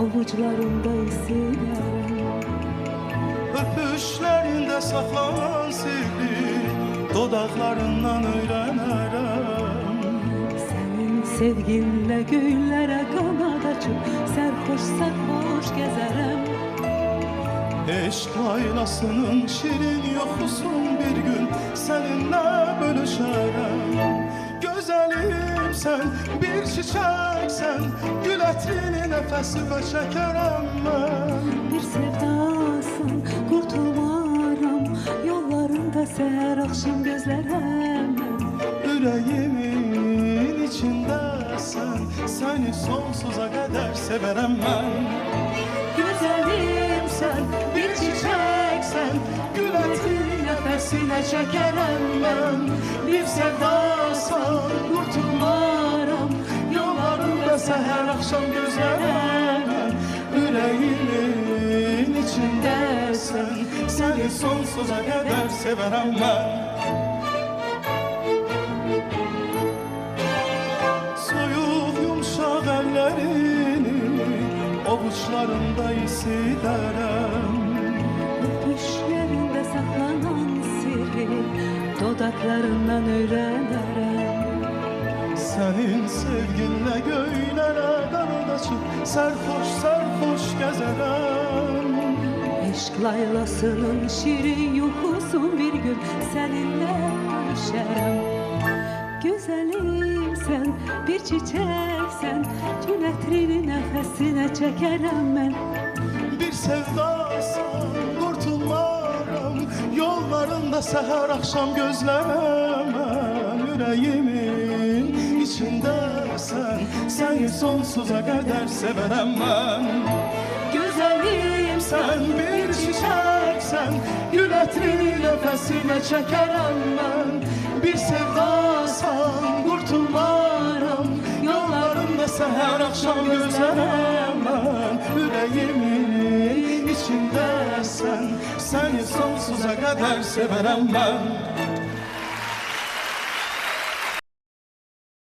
avuçlarımda hissederim. Öpüşlerinde saklanan sirri dodaklarından öğrenirim. Senin sevginle göğlere kanat açıp serhoş serhoş gezerim. Eşk laylasının şirin yoxusun bir gün seninle bölüşərəm. Gözəlim sen, bir çiçek sen, gül ətrini nəfəsimə çəkərəm mən. Bir sevdasın, kurtulmaram, yollarında seher akşam gözlerem. Ürəyimin içindəsən, səni sonsuza qədər sevərəm mən. Güzelim sen, bir çiçek sen, Gül ətrini nəfəsinə çəkərəm mən. bir sevdasan, kurtulmaram, Yollarında səhər axşam gözlərəm mən. Ürəyimin içindəsən, səni sonsuza qədər sevərəm mən. Soyuq yumşaq əllərini ovuçlarımda hissederəm. öpüşlerinde saklanan sirri dodaklarından öğrenirim. Sənin sevginlə göylərə qanad açıb sərxoş sərxoş gəzərəm. Eşk laylasının şirin yuhusun bir gün seninle görüşerim. Güzelim sen, bir çiçek sen, gül ətrini nəfəsinə çəkərəm mən. Bir sevdasan qurtulmaram, yollarında səhər axşam gözlərəm. Ürəyimin içindəsən, səni sonsuza qədər sevərəm mən. Güzelim Sən bir çiçəksən, gül ətrini nəfəsinə çəkərəm mən. Bir sevdasan qurtulmaram, yollarında səhər axşam gözlərəm mən. Ürəyimin içindəsən, səni sonsuza qədər sevərəm mən.